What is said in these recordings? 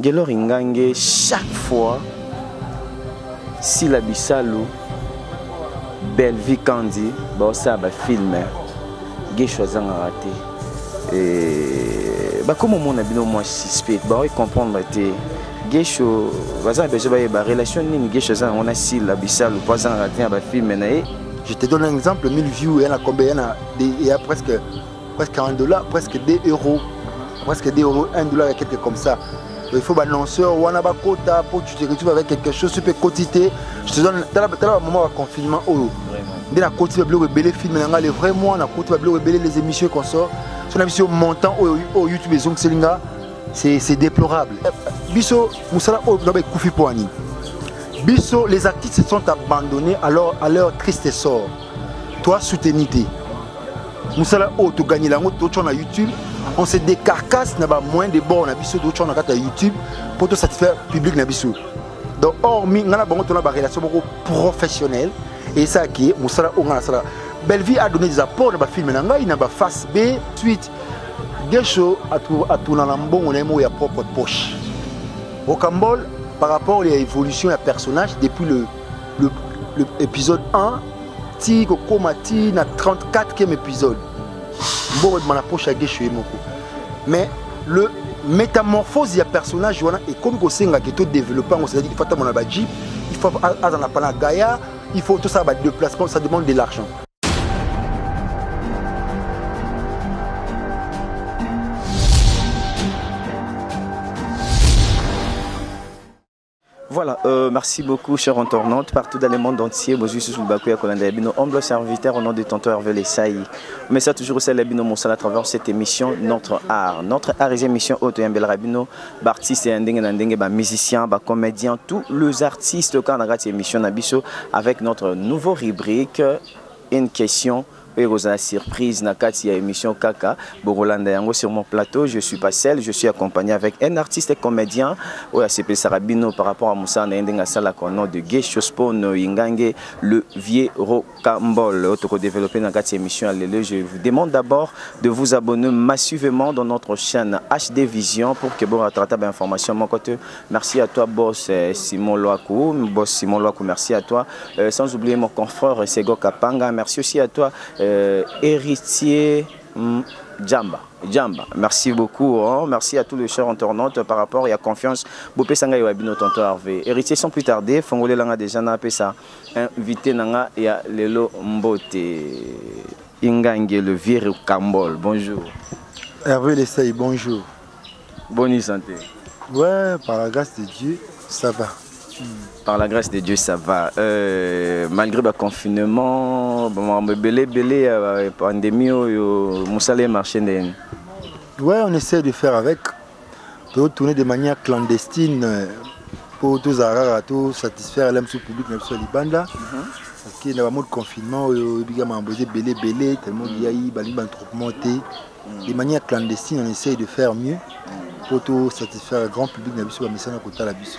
Gelo Ringange chaque fois si la Bissalo Belle Vie Candy bah ça va filmer Gay choisir à rater et bah comment mon abino moi suspect bah comprendre était Gay cho vas-y bah relation ni Gay choisir on a si la Bissalo pas en rater bah film mais je te donne un exemple 1000 views il y en a combien il y a presque $1 presque €2 presque €2 $1 et quelque comme ça. Il faut un annonceur ou un abakota pour que tu te retrouves avec quelque chose super quotité. Je te donne dans le moment de confinement dès la quotité de rebelle film les vrais mois la quotité de rebelle les émissions qu'on sort sur une émission montant au YouTube et Selinga c'est déplorable. Biso musala au dobe kufi poani. Biso les artistes se sont abandonnés à leur triste sort. Toi soutenité. Musala au to gagner la route to na YouTube. On se décarcasse n'a pas moins de bords na biso d'autres na kata YouTube pour te satisfaire public na biso. Donc hormis ngana bango to na ba relation beaucoup professionnelle et ça qui musala o ngana sala Belle Vie a donné des apports na ba film na ngai na ba face B suite gesho à tout na mbongo na mo ya propre poche. Rocambole par rapport à l'évolution du personnage depuis le épisode 1 ti ko komati na 34e épisode. Bon, je la poche à Gesho Moko. Mais le métamorphose du personnage et comme on a tout développé, c'est-à-dire qu'il faut avoir un jeep, il faut avoir un Gaïa, il faut tout ça de déplacement, ça demande de l'argent. Voilà, merci beaucoup, chers internautes, partout dans le monde entier. Bonjour, je suis Bakuya Kolanda, nos humbles serviteurs au nom de tonton Hervé Lessaï. Mais ça, toujours aussi, Labino Moussala à travers cette émission, notre art. Notre art est une émission auto Yambel Rabino, artistes et musiciens, comédiens, tous les artistes, quand on a cette émission Nabiso, avec notre nouveau rubrique, une question. Et la surprise na kati ya émission Kaka Borolanda yango sur mon plateau je suis pas seul je suis accompagné avec un artiste et comédien oya CP Sarabino par rapport à Moussa na ndenga sala ko nom de Gesho Spono Ingange le vieux Rocambole auto développé na kati émission lelo je vous demande d'abord de vous abonner massivement dans notre chaîne HD Vision pour que vous rattrapez d'informations mon côté. Merci à toi boss Simon Loakou merci à toi sans oublier mon confrère Sego Kapanga merci aussi à toi héritier Djamba, merci beaucoup, hein. Merci à tous les chers internautes par rapport à la confiance. Bopé Sanga et Wabino Tonton Hervé. Héritier sans plus tarder, Fongolé Langa déjà n'a pas ça. Invité Nanga et à Lelo Mbote Ingange le vieux Rocambole. Bonjour. Hervé Lessaï, bonjour. Bonne santé. Ouais, par la grâce de Dieu, ça va. Par la grâce de Dieu, ça va. Malgré le confinement, pandémie, Moussala marché. Ouais, on essaie de faire avec. Pour tourner de manière clandestine pour tous satisfaire l'âme public de Libanda. Parce qu'il y a un mode confinement, il y a belé, tellement il y a trop monté. De manière clandestine, on essaie de faire mieux pour tout satisfaire le grand public de la biso.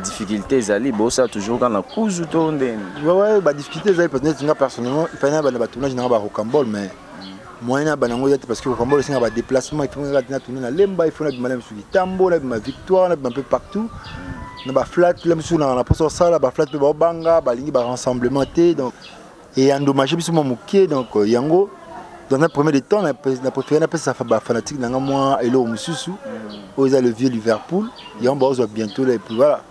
Difficulté zali bossa toujours quand la cause tourne. Ouais, difficulté zali parce que personnellement il fallait un tournage dans Rocambole mais moyen banango parce que Rocambole c'est un déplacement il faut tourner na Lemba il faut na madame sur Tambo na Victoire un peu partout na flat là sur na poso sala flat pe banga balingi rassemblement donc et endommagé biso moké donc yango dans un premier temps, on a préféré appeler ça fanatique dans un mois et l'eau mususu. On a le vieux Liverpool. Et on va bientôt là et puis voilà.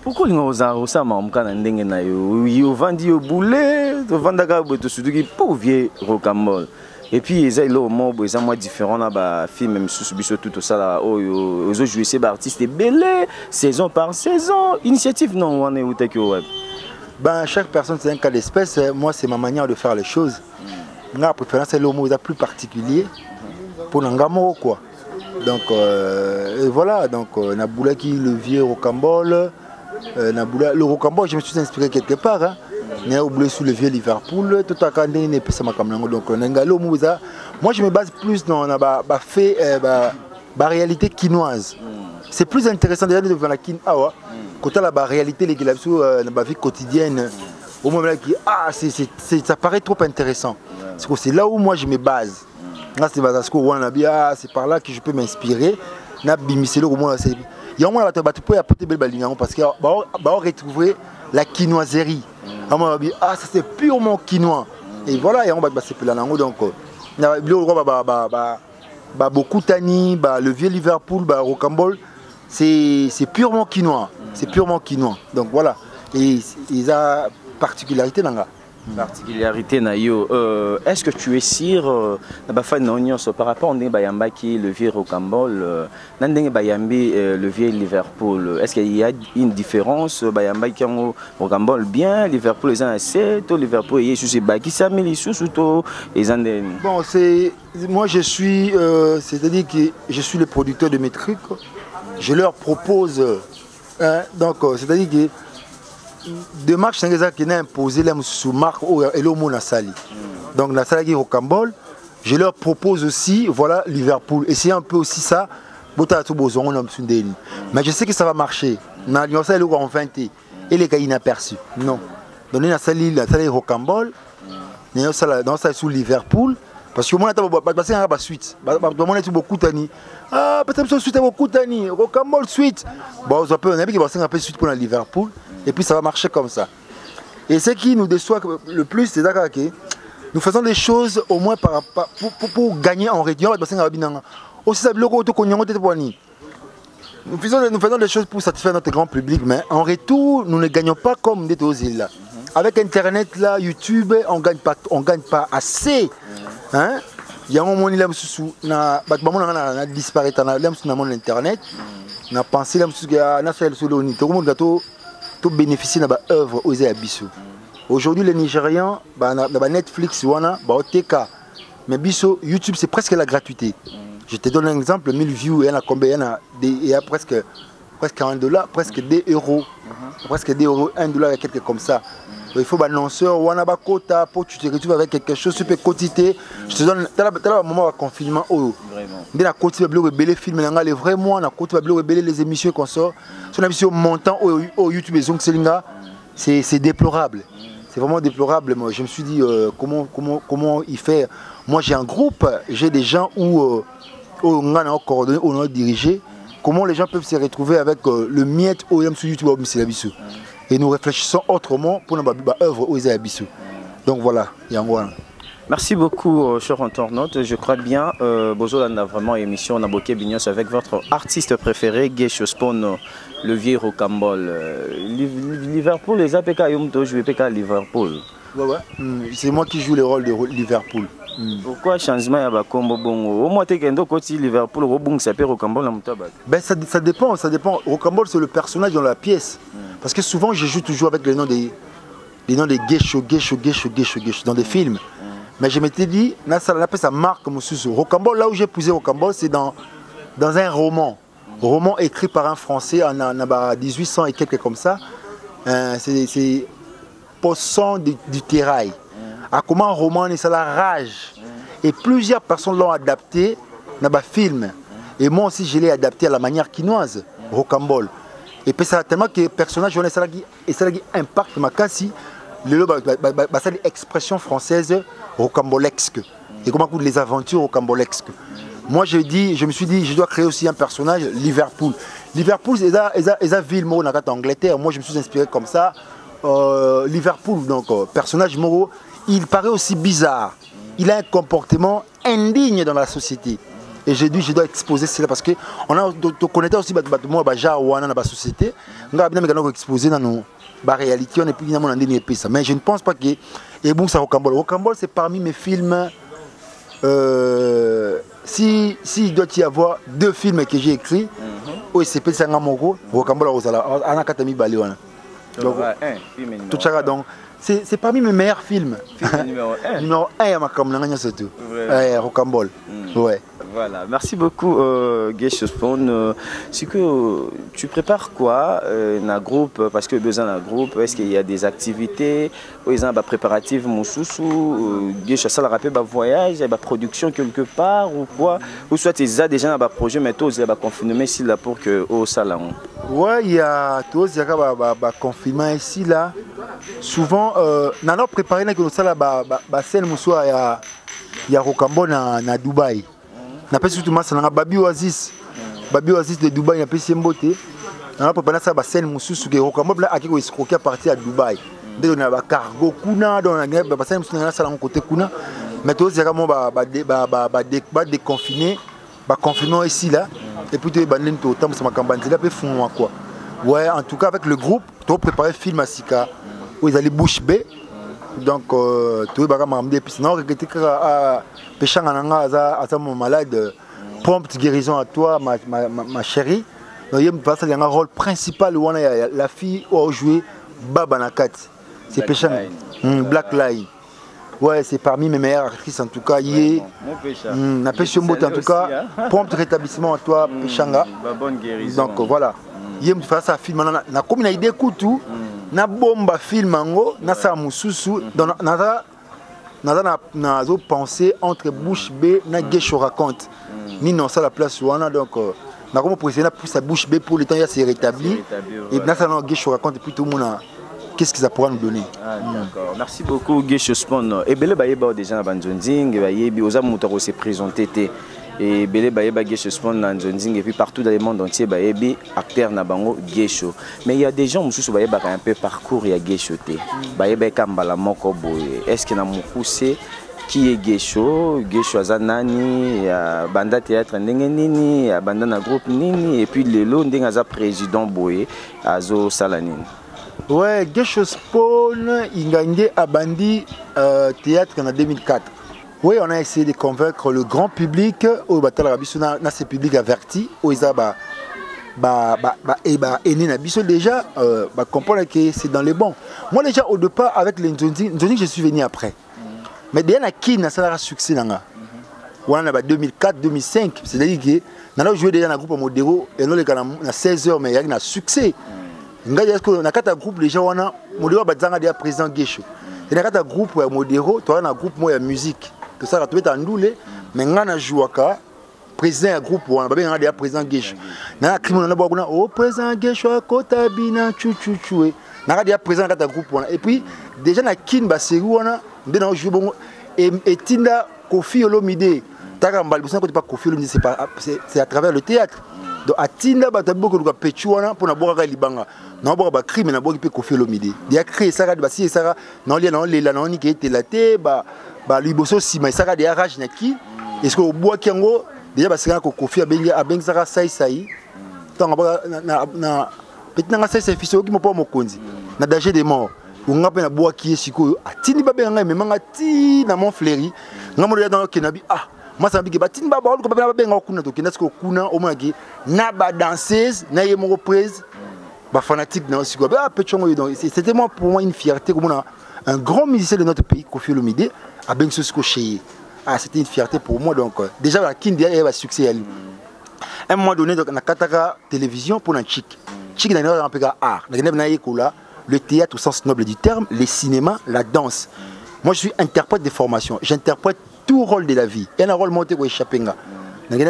Pourquoi on a ça mamka ndenge na yo yo vandi yo boulet, to vandaka boto suduki pour vieux Rocambole. Et puis ils ont le mot ils sont différents là ba film mususu biso tout ça là oh ils ont joué ces artistes belé saison par saison initiative non on est où t'es que web. Ben chaque personne c'est un cas d'espèce. Moi c'est ma manière de faire les choses. Ma préférence c'est le mot plus particulier pour Nangamo quoi. Donc et voilà donc Naboula qui le vieux Rocambole Naboula le Rocambole je me suis inspiré quelque part hein. Mais oublié sur le vieux Liverpool tout à quand n'est pas ça ma caméra donc Nangalo Mouza moi je me base plus dans la fait réalité quinoise. C'est plus intéressant déjà de voir la quinoa quand la réalité les la vie quotidienne au moment là qui ça paraît trop intéressant. C'est là où moi je me base. c'est par là que je peux m'inspirer. Il y a un parce que retrouver la quinoiserie. Ah, ça c'est purement quinois. Et voilà, donc beaucoup tani, le vieux Liverpool, Rocambole, c'est purement quinois. C'est purement quinois. Donc voilà. Et ils ont particularité dans la particularité nayo. Est-ce que tu es sûr par rapport à Bayamba qui le vieux Rocambole, le vieux Liverpool? Est-ce qu'il y a une différence? Bayamba qui ont Rocambole bien, Liverpool ils ont assez, Liverpool ils sont baki samili sous ils ont des. Bon, c'est moi je suis c'est-à-dire que je suis le producteur de mes trucs. Je leur propose donc c'est-à-dire que de marques qui n'ont imposé sous marque et le mot Nassali. Donc Nassali Rocambole, je leur propose aussi voilà Liverpool. Et c'est un peu aussi ça. Mais je sais que ça va marcher. Et les cas inaperçus. Non. Donc Nassali Rocambole, dans ça sous Liverpool. Parce que moi, je suis en suite. Je suis beaucoup tani. Ah, peut-être que je suis beaucoup tani. Rocambole suite. Bon, on a un peu suite pour Liverpool. Et puis ça va marcher comme ça. Et ce qui nous déçoit le plus, c'est que nous faisons des choses au moins pour gagner en région. Aussi, nous faisons des choses pour satisfaire notre grand public, mais en retour, nous ne gagnons pas comme des îles là. Avec Internet, là, YouTube, on ne gagne pas assez. Hein? Il y a un moment où on a disparu dans Internet. On a pensé que bénéficier de l'œuvre aux Abyssaux. Aujourd'hui, les Nigérians, Netflix, mais YouTube, c'est presque la gratuité. Je te donne un exemple, 1000 views, il y a presque $1, presque €2, presque €2, $1 et quelque comme ça. Il faut un annonceur, pour tu te retrouves avec quelque chose, tu peux quotiter. Je te donne un moment de confinement. Dès la film, vraiment, les émissions qu'on sort. Sur l'émission montant au YouTube, c'est déplorable. C'est vraiment déplorable. Moi, je me suis dit comment il fait. Moi, j'ai un groupe, j'ai des gens où on a coordonné, on a dirigé. Comment les gens peuvent se retrouver avec le miette au sur YouTube, et nous réfléchissons autrement pour notre œuvre aux Abyssaux. Donc voilà, merci beaucoup, cher internaute. Je crois bien, Bozo a vraiment émission, on a boqué Bignos avec votre artiste préféré, Geisho Spawn, le vieux Rocambole. Liverpool, les APK, je vais PK Liverpool. Ouais. C'est moi qui joue le rôle de Liverpool. Pourquoi changement à Bakombo Bongo? Au moins, tu es Liverpool, ça peut Rocambole. Ça dépend. Rocambole, c'est le personnage dans la pièce. Parce que souvent, je joue toujours avec les noms des Geisho dans des films. Mais je m'étais dit, ça marque comme Rocambole. Là où j'ai posé Rocambole, c'est dans un roman. Roman écrit par un Français en 1800 et quelques comme ça. C'est Poisson du Terrail. À comment un roman est la rage. Et plusieurs personnes l'ont adapté dans un film. Et moi aussi, je l'ai adapté à la manière quinoise, Rocambole. Et puis ça tellement que les personnages ont un impact ma cassi l'expression française rocambolesque. Et comment les aventures rocambolesques. Moi je me suis dit, je dois créer aussi un personnage, Liverpool. Liverpool, c'est une ville en Angleterre. Moi je me suis inspiré comme ça. Liverpool, donc personnage moro, il paraît aussi bizarre. Il a un comportement indigne dans la société. Et j'ai dit, je dois exposer cela parce qu'on connaît aussi moi, dans la société. On a exposé dans nos réalités, on est plus dans ça. Mais je ne pense pas que. Et bon, ça, Rocambole. Rocambole, c'est parmi mes films. S'il doit y avoir 2 films que j'ai écrits, OSCP Sangamoko, Rocambole, Anakatami Balewana. Donc, c'est parmi mes meilleurs films. Numéro 1. Numéro 1, il y a ma caméra, surtout. Rocambole. Ouais. Voilà, merci beaucoup Geisho Spawn. C'est que tu prépares quoi un groupe, parce que besoin d'un groupe, est-ce qu'il y a des activités, des préparatifs Moussoussou, Geisho ça la rappelle voyage, il production quelque part ou quoi, ou soit il y a déjà un projet mais toi il y a confinement ici là pour que au salon. Ouais, il y a tous il y a confinement ici là. souvent nana préparé na que ça ba scène musoa ya Rocambo na Dubaï. Na pesi tout massa na Babi Oasis de Dubaï na pesi mbote. Na préparé ça ba scène mususu que Rocambo là akiko escroquer à partir à Dubaï. Dès on a ba cargo kuna dans la ba scène mususu na ça côté kuna. Mais tout c'est vraiment ba déconfiné, ba confinement ici là et puis tu bandine tout temps ça ma campagne là peut fond quoi. Ouais, en tout cas avec le groupe, tu as préparé film à Sika où ils allaient bouche bée. Donc tu es bara mamdi et puis sinon regretter que péchant à mon malade prompte guérison à toi ma chérie. Donc il y a un rôle principal où on a la fille où joué Baba Nakat. C'est péchant Black Line. Ouais, c'est parmi mes meilleures actrices en tout cas. Il n'a pas en tout cas. Prompt rétablissement à toi, Péchanga. Bonne guérison. Donc voilà. Il y a un film. Na comme na idée kutu, na bomba film ango, na sa mususu. Donc na zo pensé entre bouche B na Gesho raconte. Ni non ça la place où on a donc. Na comme président pour sa bouche B pour le temps il s'est rétabli. Et na ça na Gesho raconte et puis tout le monde. Qu'est-ce que ça pourra nous donner? D'accord. Merci beaucoup, Gesho Spon. Et Bele Bayeba déjà à Banzonzing, Bayebi, Oza Moutaro s'est présenté. Et Bele Bayeba Gesho Spon Banzonzing, et puis partout dans le monde entier, Bayebi, acteur Nabango, Gesho. Mais il y a des gens qui ont un peu parcours, il y a Gesho. Bayeba Kambala Moko Boye. Est-ce qu'il y a un poussé qui est Gesho? Gesho Azanani, Banda Théâtre Nini, Banda Groupe Nini, et puis le lot Ndengaza président Boye, Azo Salanine. Ouais, Gesho Spon, il a bandi théâtre en 2004. Oui, on a essayé de convaincre le grand public, au Batal Rabiso, dans ce public averti, où ils ont déjà comprendre que c'est dans les bons. Moi, déjà, au départ, avec les Nzonzi, je suis venu après. Mais déjà, qui n'a pas succès dans on a 2004, 2005, c'est-à-dire que nous avons joué déjà dans le groupe Modero, et nous avons 16 heures, mais il y a un succès. Dans un groupe, les gens ont Modero déjà président Gesho. Dans un groupe Modero, tu as un groupe de musique. Que ça, tu es en doule, mais on a joué président groupe, on a déjà président Gesho. Dans un crime, on a oh président Gesho, Kotabina, chouchouchoué. On a déjà président groupe. Et puis, déjà, dans Kin Basseri, on a joué et Tinda Kofi Olomide. C'est à travers le théâtre. Donc, à Tinda, tu as beaucoup de péchouana pour avoir un libanga. Non, on a crime, on a beaucoup de Kofi Olomide. Il y a créé ça, si ça, non, il y a un qui était la tête, Liboso, si, mais ça, il y a rage naki. Est-ce qu'on boit Kiango, déjà, parce que Kofi a bien ça, Saï. Tant que c'est fils qui m'a pas mon conzi. Na danger des morts. On a peine à boire qui est siko. A tini ba ben mais manga ti na mon fléri. Ngamo ya dans kenabi ah. Moi ça me dit que tini ba ba ko ba ben kuna to kenas ko kuna au moins na ba danseuse na ye mo reprise. Ba fanatique na siko. Ba pechongo donc c'était pour moi une fierté comme on a un grand musicien de notre pays Kofi Olomide a ben siko chez. Ah c'était une fierté pour moi donc déjà la kin derrière va succès à lui. À un moment donné donc na kataka télévision pour un chic. Chic dans un peu art. Le théâtre au sens noble du terme, les cinémas, la danse. Moi je suis interprète de formation. J'interprète tout rôle de la vie. Il y a un rôle monté pour échapper. Et puis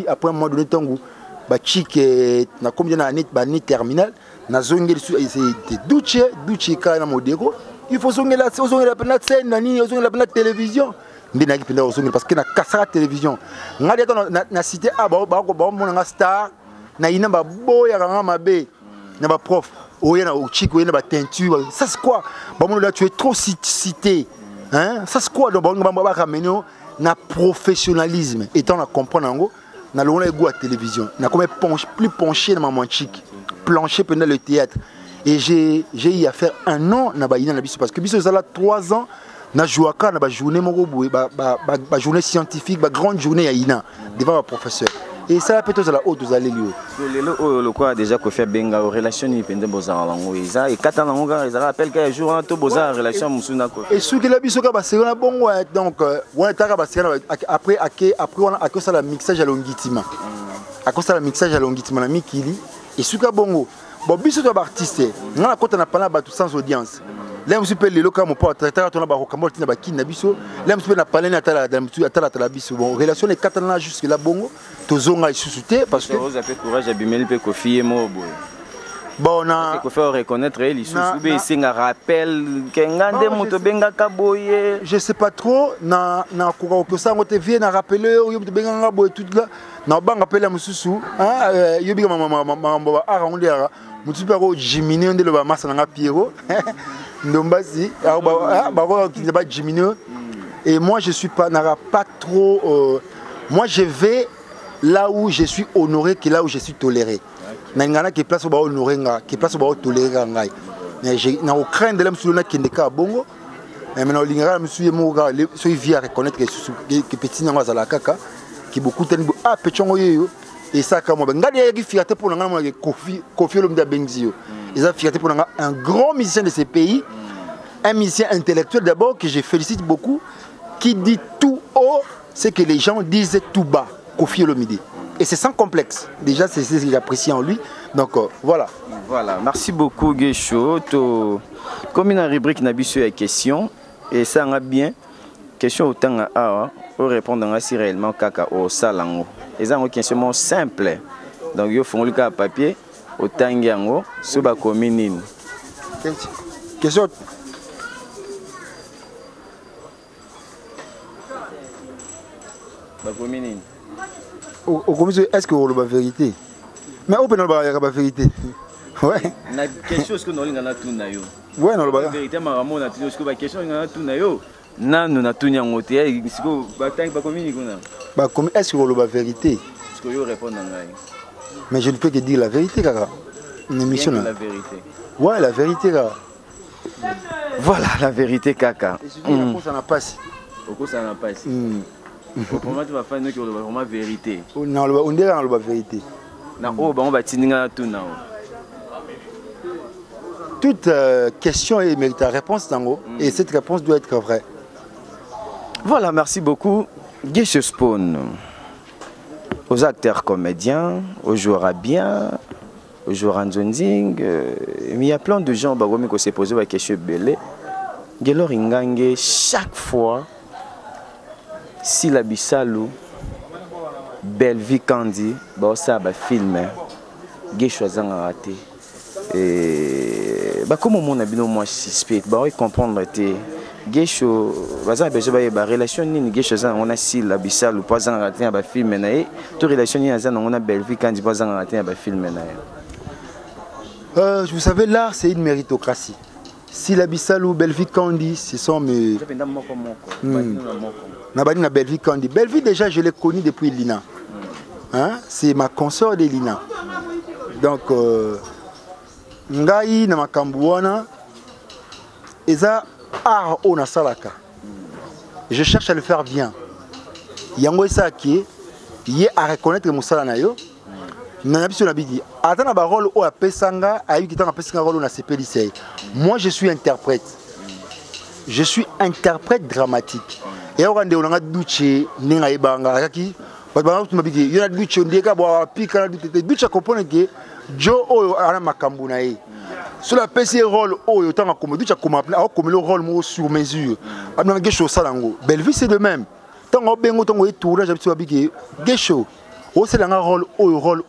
après un moment donné, chic na combien d'années terminale, na zone c'est Duce kana modero. Il faut zonger la scène, la télévision. Parce que na kasa télévision na cité a ba star na ina ba boya nga mabe na ba prof oya na chico na ba teinture ça c'est quoi ba mon là tu es trop cité hein ça c'est quoi donc ba ramener na professionnalisme étant na comprendre ngo na lona goût à télévision na comme plus penché dans maman chic plancher pendant le théâtre et j'ai eu à faire un an na ba ina na biso parce que biso ça là 3 ans na jouaka na ba journée moko boye ba journée scientifique ba grande journée à ina devant un professeur et ça peut être la haute aux allées le quoi déjà que fait benga relation ni pende bozara bango isa et katana ngo ils rappellent qu'un jour un to bozara relation musuna ko et ceux qui la biso ka ba c'est bon donc on est ka ba c'est après on a que ça la mixage à longitima à cause ça la mixage à longitima na mikili et ceux ka bongo bon biso to ba artiste na kota na pala ba tout sans audience. Là, je peux les locaux, mon pote, on a Rocambo, on a Kinabiso. Là, je peux parler à la biso. Bon, relation les Catalans jusque là, bon, tous ont été sous-soutés parce que. Vous avez courage à bimer le Kofi et moi. bon na il faut reconnaître il c'est un rappel kengande moto benga kaboye je sais pas trop na ko ça ngote vie na rappeler yo moto benga ngabo tout là na banga rappeler mususu hein yo biga mama ara ngondera mutu pa ko Jimini ndelo ba masa na Pierrot ndombasi ba Jimini et moi je suis pas trop moi je vais là où je suis honoré que là où je suis toléré. Nangana qui place au bas honoré nga, qui place au bas toléré nga. Mais j'ai na aucun de l'homme sur le qui n'est qu'à bongo. Mais maintenant l'ingénieur monsieur Moga, celui vient reconnaître que petit n'anga za la kaka, qui beaucoup tenu petit yo et ça comme moi. Nga des fierté pour nga moi Kofi l'homme de Benzio. Ils ont fierté pour nga un grand musicien de ces pays, un musicien intellectuel d'abord que je félicite beaucoup, qui dit tout haut ce que les gens disent tout bas. Kofi Olomide. Et c'est sans complexe. Déjà, c'est ce que j'apprécie en lui. Donc, voilà. Voilà. Merci beaucoup, Guécho. Comme une rubrique n'a pas de questions, et ça a bien. Question autant à pour répondre à réellement kaka au salango. Et ça, c'est une question simple. Donc, il faut le cas papier, autant yango, sur la commune. Question. La commune. Est-ce que vous avez la vérité? Mais on peut pas la vérité. Ouais. Na quelque chose que nous avons tout nayo. Ouais, non le la vérité maman na tout ce que la question nga tout nayo. Na nous na tout nyango te siko ba tank ba commune kuna. Ba comme est-ce que vous avez la vérité? Est-ce que yo répondre ngai? Mais je ne peux que dire la vérité kaka. Une émission la vérité. Ouais, la vérité kaka. Voilà la vérité kaka. Ça n'a pas si. Pourquoi ça n'a pas si? Pour moi, tu vas faire une vraiment vérité. Non, on dirait la vérité. On va tenir tout. Toute question mérite une réponse et cette réponse doit être vraie. Voilà, merci beaucoup. Guécho Spawn, aux acteurs comédiens, aux joueurs bien, aux joueurs en zonzing, il y a plein de gens qui se posent la question belé. Gelo Ringange, chaque fois. Si la Bissalou, Belle Vie Candy, ça va filmer, Guécho a raté. Et comment on a bien moins suspect, il comprendre que Guécho, la relation ni Guécho on a si la Bissalou pas raté un film naé, toute relation ni on a Belle Vie Candy pas raté un film naé. Vous savez l'art c'est une méritocratie. Si la Bissalou, Belle Vie Candy, ce sont mes na Belleville Kandi. Belleville déjà je l'ai connu depuis Lina. Hein? C'est ma consort de Lina. Donc ngai na makambuana eza art ona salaka. Je cherche à le faire bien. Yango esa ki yé à reconnaître musala na yo. Na biso na bidi. Atana ba rôle o apesanga ayi kitanga pesanga rôle na sepelise. Moi je suis interprète. Je suis interprète dramatique. Et on a dit Duce, Ninga Ibanga, Raki, il y a Duce, Ndeka, Pika, Duce comprend que Joe a Makambunae. Sur la PC rôle, autant comme Duce comme le rôle sur mesure. Amna Gesho Salango. Belleville c'est de même. Tant qu'on bengo tant qu'on est tourné, j'ai habitué. Gesho, c'est un rôle, rôle.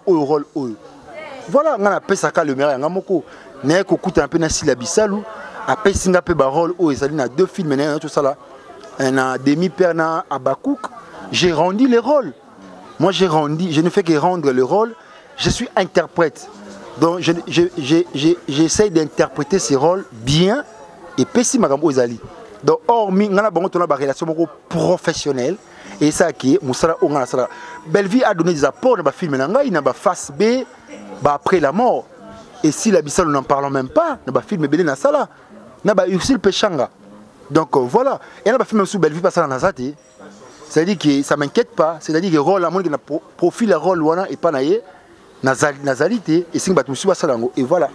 Voilà, on a Pesaka le maire, on a moko. N'est qu'au un peu na Silabisalou. Après Singape Barol, ils allaient dans 2 films, tout ça là. Un demi-père à Bakouk, j'ai rendu les rôles. Moi j'ai rendu, je ne fais que rendre le rôle. Je suis interprète. Donc j'essaie d'interpréter ces rôles bien et pessi magambo ezali. Donc hormis ngana bango tona ba relation professionnelle et ça qui est musala ongana sala. Belleville a donné des apports dans ba film nanga, il n'a ba face B ba après la mort. Et si la Bissau nous n'en parlons même pas, dans ba film belé na sala. Na ba Ursil Pechanga. Donc voilà, et là, je suis Belleville passer dans la zate. C'est-à-dire que ça ne m'inquiète pas, c'est-à-dire que le rôle, il a profil le rôle et pas naïe, nazalité, et c'est que je suis et voilà.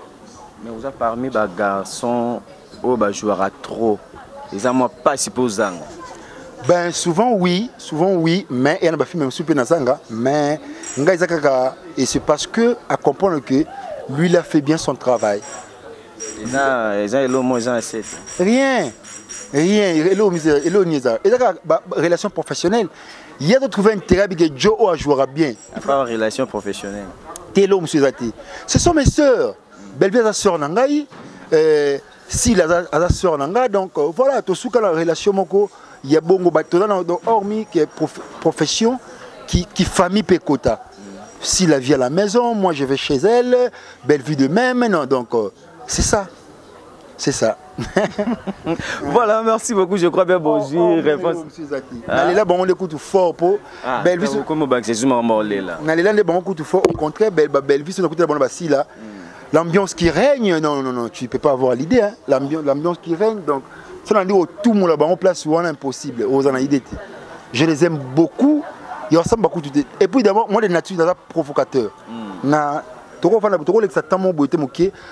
Mais vous avez parmi les garçons, qui jouent à trop, ils n'ont pas supposé. Ben souvent oui, mais il y a des films super nazanga, mais et c'est parce que à comprendre que lui il a fait bien son travail. Ils ont Rien. Relation professionnelle. Il y a de trouver un terrain que Joe jouera bien. Pas en relation professionnelle. Ce sont mes sœurs. Bellevue a sœur Nangai, si la sœur Nanga, donc voilà, tout ce que la relation moko, il y a bon hormis qui est profession, qui famille Pekota. Si la vie à la maison, moi je vais chez elle, Bellevue de même, non, donc c'est ça. C'est ça. Voilà, merci beaucoup. Je crois bien bonjour. Réponse. Là, bon, on écoute fort pour Bellevue. Comme c'est juste morlé là. Là, bon, on écoute fort. Au contraire, Bellevue, c'est écoute bon bassi là. L'ambiance qui règne, non, tu ne peux pas avoir l'idée. Hein. L'ambiance qui règne, donc ça on dit tout le monde là-bas, on place souvent impossible. Aux idées. Je les aime beaucoup. Ils ressemblent beaucoup. Et puis d'abord, moi, les natures, c'est provocateur.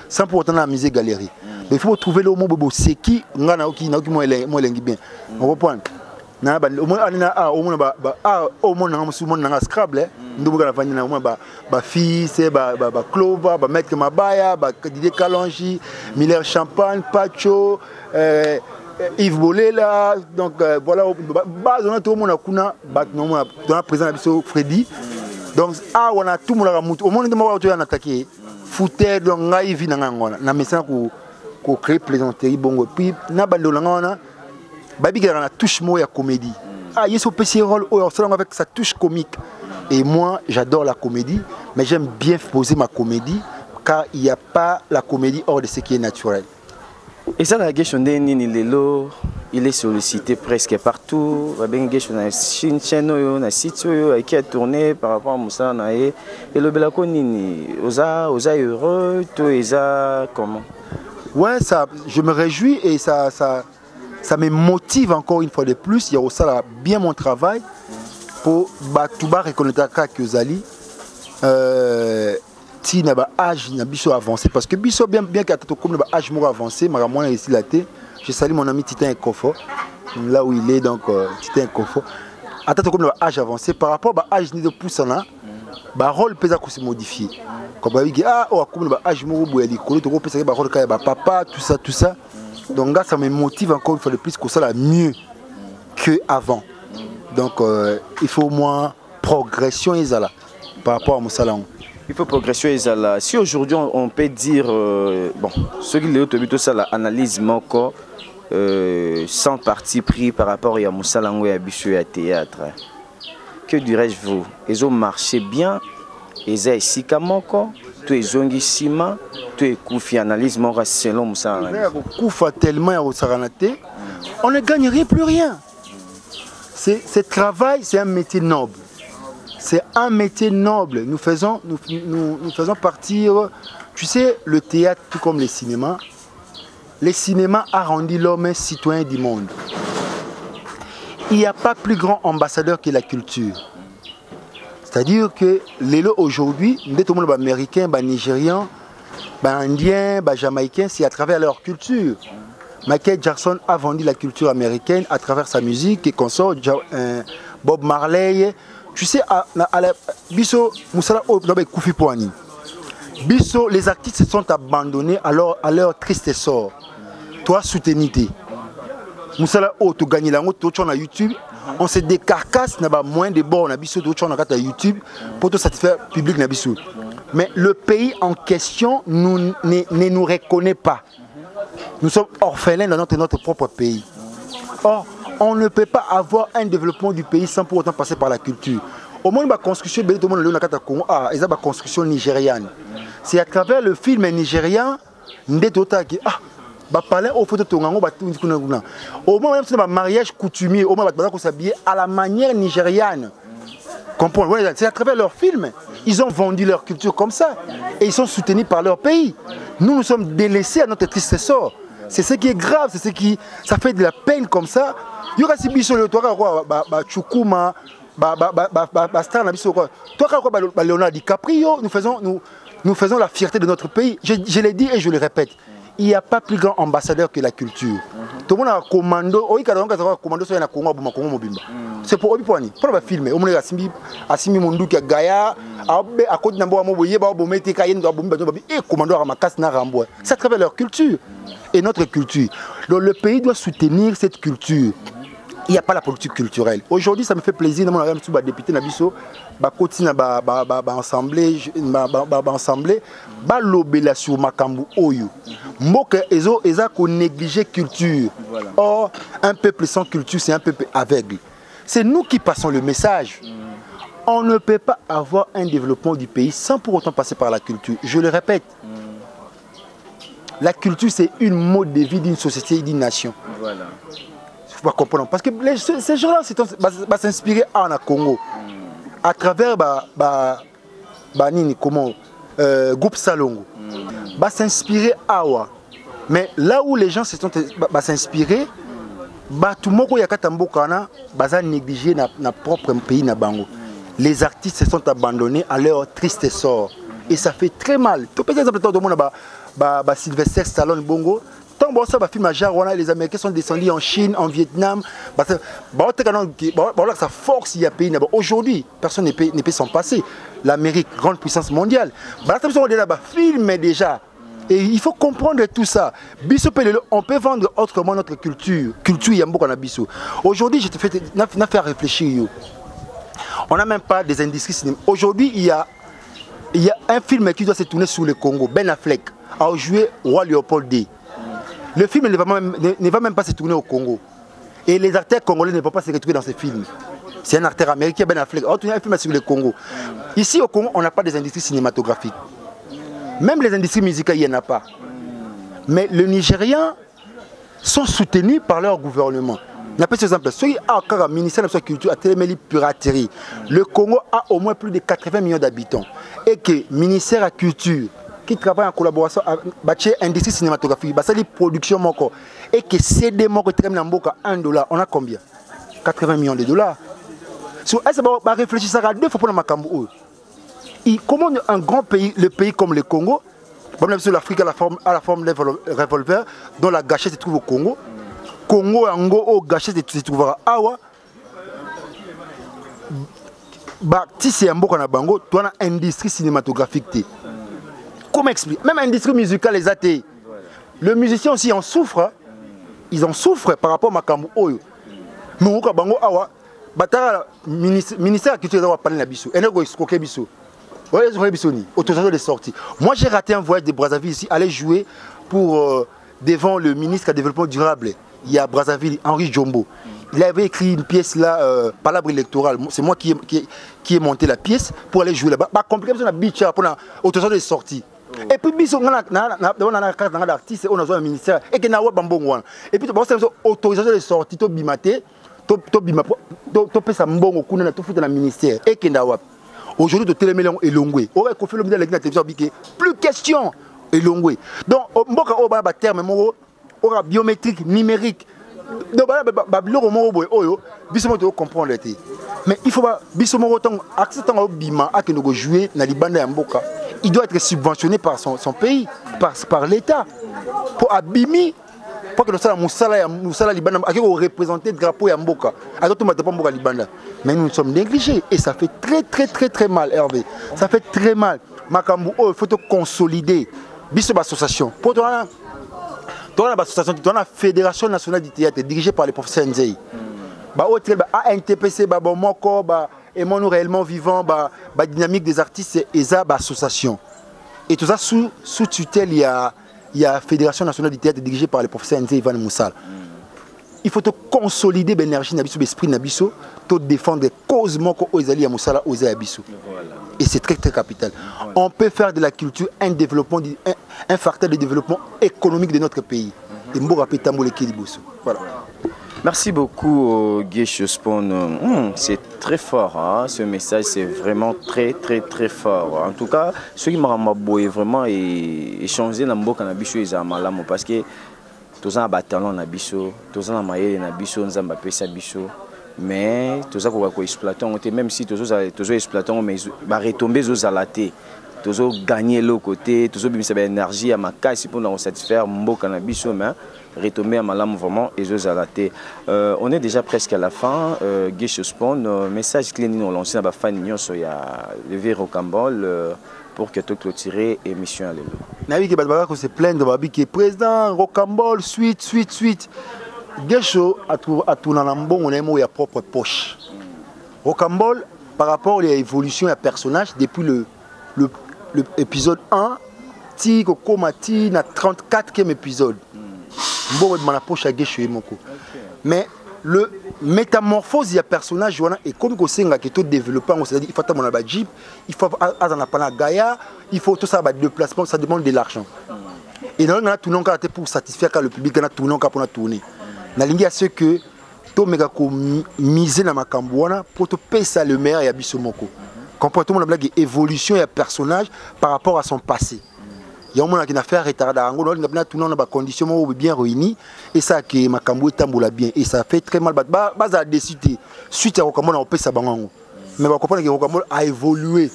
Sans pour autant amuser galerie. Il faut trouver le mot c'est qui bien. On reprend. Au moins Scrabble, fils, Clova, Maître Mabaya, Didier Kalanji, Miller Champagne, Pacho, Yves Bolela, donc voilà, on a tout le monde dans la présence de Freddy. Donc, on a tout le monde au monde de a attaqué. Fouter, donc, on a vu dans la maison pour créer plaisanterie. Bon, puis, on a une touche mot et comédie. Il y a ce petit rôle avec sa touche comique. Et moi, j'adore la comédie, mais j'aime bien poser ma comédie, car il n'y a pas la comédie hors de ce qui est naturel. Et ça, la question de Nini Lelo, il est sollicité presque partout. Il y a une question de chaîne, un site qui a tourné par rapport à Moussa Naé. Et le Belako Nini, osa heureux, tout est comment? Ouais, ça, je me réjouis et ça me motive encore une fois de plus. Il y a aussi bien mon travail pour Batouba reconnaître que Zali. Si n'a pas âge n'a biso avancé parce que biso bien qu'à tout comme âge mort avancé ma moi ici la tête je salue mon ami Titan Confort là où il est donc Titan Confort à tout comme âge avancé par rapport à âge ni de pouce là ba rôle peut se modifier comme ba dit comme âge mort boya likolo to peut ça ba rôle ka ba papa tout ça donc ça me motive encore une fois de plus que ça la mieux que avant donc il faut au moins progression ezala par rapport à mon salon. Il faut progresser. Si aujourd'hui on peut dire, bon, ce qui est tout ça, l'analyse encore sans parti pris par rapport à Moussa Lango et à Bichou et à théâtre. Que dirais-je vous? Ils ont marché bien, ils ont ici comme encore, tout est zongi sima, tout est koufi analyse mon selon Moussa Lango. Koufa tellement au Saranate, on ne gagnerait plus rien. Ce travail, c'est un métier noble. C'est un métier noble. Nous faisons partir, tu sais, le théâtre tout comme le cinéma. Le cinéma a rendu l'homme citoyen du monde. Il n'y a pas plus grand ambassadeur que la culture. C'est-à-dire que aujourd'hui, tout le monde américain, nigérian, indien, jamaïcain, c'est à travers leur culture. Michael Jackson a vendu la culture américaine à travers sa musique et consort, Bob Marley. Tu sais, Bisso, Moussala, Koufi Poani. Bisso, les artistes se sont abandonnés à leur triste sort. Toi, soutenité. Moussala, tu gagnes la route, tu as YouTube. On se décarcasse, on a moins de bords, on a Bisso, tu as YouTube pour te satisfaire public. Mais le pays en question ne nous reconnaît pas. Nous sommes orphelins dans notre propre pays. Or, on ne peut pas avoir un développement du pays sans pour autant passer par la culture. Au moins, la construction, la construction nigériane. C'est à travers le film nigérien, au moins, même si c'est un mariage coutumier, au moins, on s'habiller à la manière nigériane. C'est à travers leurs films. Ils ont vendu leur culture comme ça. Et ils sont soutenus par leur pays. Nous sommes délaissés à notre triste sort. C'est ce qui est grave, c'est ce qui. Ça fait de la peine comme ça. Il y aura si biso le toi quoi Chukuma star na biso quoi. Toi quoi Leonardo DiCaprio, nous faisons la fierté de notre pays. Je l'ai dit et je le répète. Il n'y a pas plus grand ambassadeur que la culture. Tout le monde a commando, commando sur Congo Mobimba. C'est pour Obipoani. Pour le filmer, on a Assimi Monduki à Gaïa, à côté d'un bois moboyé, Bomete Kayen, et commando à Makas Narambo. C'est à travers leur culture et notre culture. Donc le pays doit soutenir cette culture. il n'y a pas la politique culturelle. Aujourd'hui, ça me fait plaisir de mon député Nabiso, continue à assemblée, lobela sur makambu oyo. Mboka eza ko négliger culture. Or, un peuple sans culture, c'est un peuple aveugle. C'est nous qui passons le message. On ne peut pas avoir un développement du pays sans pour autant passer par la culture. Je le répète. La culture, c'est une mode de vie d'une société et d'une nation. Voilà. Il faut pas comprendre. Parce que ces gens-là vont s'inspirer en Congo. À travers groupe Salongo. Va s'inspirer à Awa. Mais là où les gens vont s'inspirer, tout le monde va négliger notre propre pays. Les artistes se sont abandonnés à leur triste sort. Et ça fait très mal. Tout par exemple, Sylvester Stallone Bongo. Tant que ça va film à les Américains sont descendus en Chine, en Vietnam. Ça force il y a pays. Aujourd'hui, personne ne peut s'en passer. L'Amérique, grande puissance mondiale. Film déjà. Et il faut comprendre tout ça. On peut vendre autrement notre culture. Culture, il y a beaucoup de Bissou. Aujourd'hui, je te fais réfléchir. On n'a même pas des industries cinéma. Aujourd'hui, il y a un film qui doit se tourner sur le Congo. Ben Affleck a joué Roi Léopold II. Le film ne va même pas se tourner au Congo. Et les acteurs congolais ne vont pas se retrouver dans ce film. C'est un acteur américain, Ben Affleck. On a tourné un film sur le Congo. Ici au Congo, on n'a pas des industries cinématographiques. Même les industries musicales, il n'y en a pas. Mais les Nigériens sont soutenus par leur gouvernement. On appelle par exemple, si le ministère de la Culture a tellement piraterie, le Congo a au moins plus de 80 millions d'habitants. Et que le ministère de la Culture, qui travaille en collaboration avec l'industrie cinématographique, la production, et que CD $1, on a combien? 80 millions de dollars. So, on va réfléchir à deux fois pour le Macambo. Comment un grand pays, le pays comme le Congo, l'Afrique a la forme d'un revolver, dont la gâchette se trouve au Congo. Congo, Ango, gâchette se trouve à Awa. Si c'est un bon Bango, tu as une industrie cinématographique. Comment expliquer? Même l'industrie musicale, les athées. Le musicien aussi en souffre. Ils en souffrent par rapport à Makambu Oyo. Mais au Bango Awa, ministère de la Culture va parler de Bissou. Et nous escroquer Bissou. Autorisation de sortie. Moi j'ai raté un voyage de Brazzaville ici, aller jouer pour devant le ministre du Développement Durable. Il y a Brazzaville, Henri Jombo. Il avait écrit une pièce là, palabre électorale. C'est moi qui ai monté la pièce pour aller jouer là-bas. Compliqué pour l'autorisation de sortie. Et puis, on a une carte d'artiste, on a un ministère. Et puis, autorisation de sortie, tu bimaté, tu fais ça mbongo, tu fais dans le ministère. Et puis, aujourd'hui, tu télémélon et longwe. On va confier le ministère de la télévision, plus question et longwe. Donc, on va terme biométrique, numérique. Donc, comprendre. Mais il faut pas accepter bima à que nous jouer dans les bandes mboka. Il doit être subventionné par son pays, par l'État, pour abîmer, pour que nous représenter le drapeau à Mboka. Mais nous sommes négligés et ça fait très mal, Hervé. Ça fait très mal. Makambu, il faut consolider. Biso association. Pour toi, la Fédération nationale du théâtre dirigée par le professeur Nzei. ANTPC, Moko, et mon réellement vivant, dynamique des artistes et ça, association. Et tout ça sous tutelle, il y a la Fédération nationale du théâtre dirigée par le professeur Nzei Ivan Moussal. Il faut consolider l'énergie, l'esprit, pour défendre les causes aux alliés à Moussala, aux Abisso. Et c'est très capital. On peut faire de la culture un facteur de développement économique de notre pays. Voilà. Merci beaucoup, Guy Spawn. C'est très fort, hein? Ce message, c'est vraiment très fort. En tout cas, ce qui m'a vraiment échangé dans le cannabis, c'est malamu parce que tous les bâtons na biso, tous les mailles na biso, nous avons fait ça biso. Mais tous les qu'on exploite, même si tous les exploitants, mais va retomber aux alatés. Toujours gagner l'autre côté, toujours bien énergie à ma caisse pour nous satisfaire mon cannabis, mais retomber à ma lame vraiment et je zalaté. On est déjà presque à la fin. Guy Spawn, message clé nous lancé dans la fin de le verre au Cambol pour que tu clôturer l'émission à l'élo. Navi qui se plaindre de Babi qui est président Rocambole suite. Gesho a tourné en bon, on a propre poche. Rocambole, par rapport à l'évolution des personnages, depuis l'épisode 1, Tigo Komati, na 34e épisode. Bon, on a la poche à Gesho et Moko. Mais le métamorphose des personnages et comme on sait que tout développement, c'est-à-dire il faut avoir un jeep, il faut avoir un Gaïa, il faut tout ça de déplacement, ça demande de l'argent. Et nous avons tout le pour satisfaire le public, nous avons tout le pour tourner. Nous avons dit à ce que tout le monde miser dans ma cambouana pour te payer ça le meilleur et à Bissomoko. Comportement de blague évolution et personnage par rapport à son passé. Il y a un monde qui a fait un retard dans les conditions bien réunies et ça qui ma cambou tamboula bien et ça fait très mal. Bas à décider suite à Rocambole on peut ça bango. Mais on comprend que Rocambole a évolué.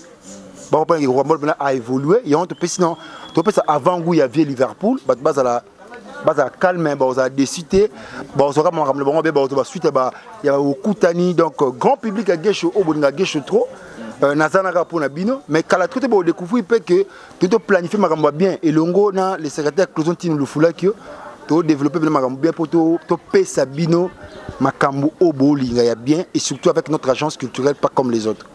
On comprend que Rocambole a évolué. Il y a un peu sinon tu peux ça avant goût il y avait Liverpool. Bas à calme, on a décidé. Bon, on a suite il y a au Koutani donc grand public à Gesho au Boninga Gesho trop. Nazana pour Nabino, mais quand la traité pour découvrir que tu planifies ma bien et longo na les secrétaires Closontine Lufula qui tu développer bien pour te payer Sabino Makambu au Bolinga ya bien et surtout avec notre agence culturelle pas comme les autres.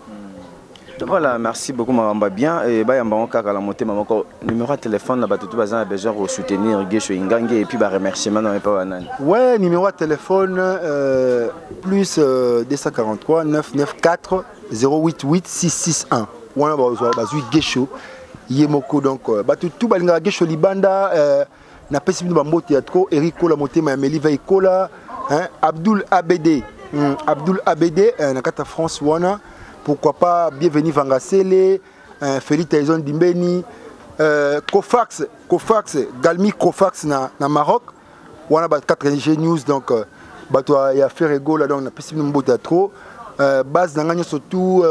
Voilà, merci beaucoup Maramba bien et bah yamba encore à la montée maman numéro de téléphone là-bas tout besoin besoin de soutenir Gesho Ingange et puis bah remerciement non mais pas banane. Ouais, numéro de téléphone plus 243 994 088 661. Voilà bah Gesho Yemoko donc bah tout balinga Gesho Libanda na pesi bino bambo théâtre Eric Kola motema Meli Vaikola hein Abdul ABD Abdul ABD na kata France wana. Pourquoi pas bienvenue Vangasele, Félix Taizon Dimbeni, Kofax, Galmi Kofax na Maroc. On a 4G News donc il y a Ferrego là donc on a plus de beau théâtre. Base d'angagno surtout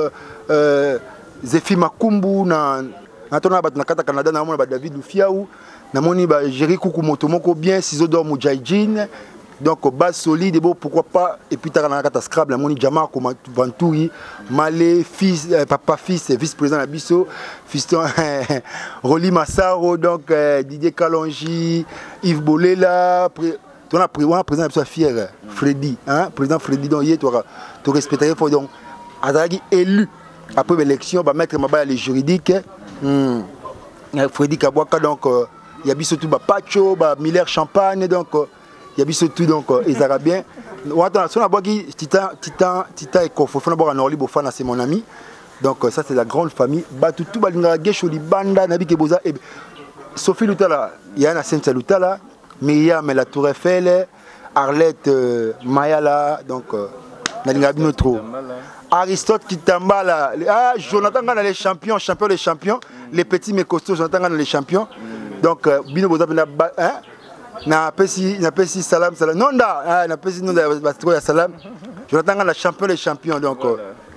Zéfi Makumbu na tona na kata Canada na mona David Lufiaou na moni ba Jerry Kuku Motomoko bien Sizodor Mujahideen. Donc base solide et bon pourquoi pas et puis t'as la carte Scrabble mon Jamar comme Vantouri Malé fils papa fils vice-président Abisso fiston Roli Massaro donc Didier Kalonji Yves Bolela on a pris un président de fier Freddy hein président Freddy donc hier tu respecter faut donc Azagi élu après l'élection va mettre ma balle les juridiques Freddy Kabwaka donc il y a Bisso tout ba Pacho ba Miller Champagne donc il y a surtout donc les Arabiens. Tita et Kofo, c'est mon ami. Donc ça c'est la grande famille. Tout balinga Gesho Libanda Nabi Keboza et Sophie Lutala, il y a une scène Lutala, Myriam la Tour Eiffel, Arlette Mayala donc Nalinga Binotro. Aristote Kitambala, Jonathan Gana les champions, les champions, les petits mais costauds, Jonathan Gana les champions. Donc Bino Boza hein na pesi salam non da na pesi non da salam je l'attends la champion les champions donc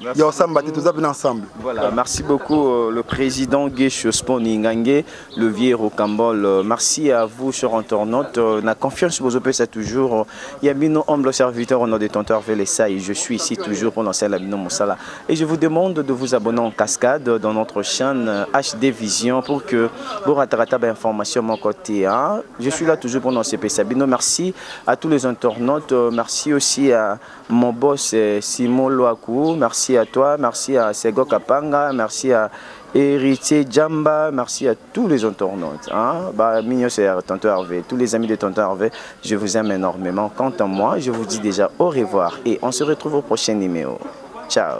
il y a ensemble battu tous ensemble. Voilà, merci beaucoup le président Gesho Sponi Ngange, le vieux Rocambole. Merci à vous chers internautes. La confiance vous opère ça toujours. Il y a bien humble serviteur au nom de Tonton Hervé Saï. Je suis ici toujours pour lancer la Bino Moussala et je vous demande de vous abonner en cascade dans notre chaîne HD Vision pour que vous rattrapez l'information mon côté. Je suis là toujours pour lancer Sabino. Merci à tous les internautes. Merci aussi à mon boss Simon Loakou. Merci à toi, merci à Sego Kapanga, merci à Héritier Djamba, merci à tous les internautes. Mignon c'est Tonton Hervé, tous les amis de Tonton Hervé, je vous aime énormément. Quant à moi, je vous dis déjà au revoir et on se retrouve au prochain numéro. Ciao.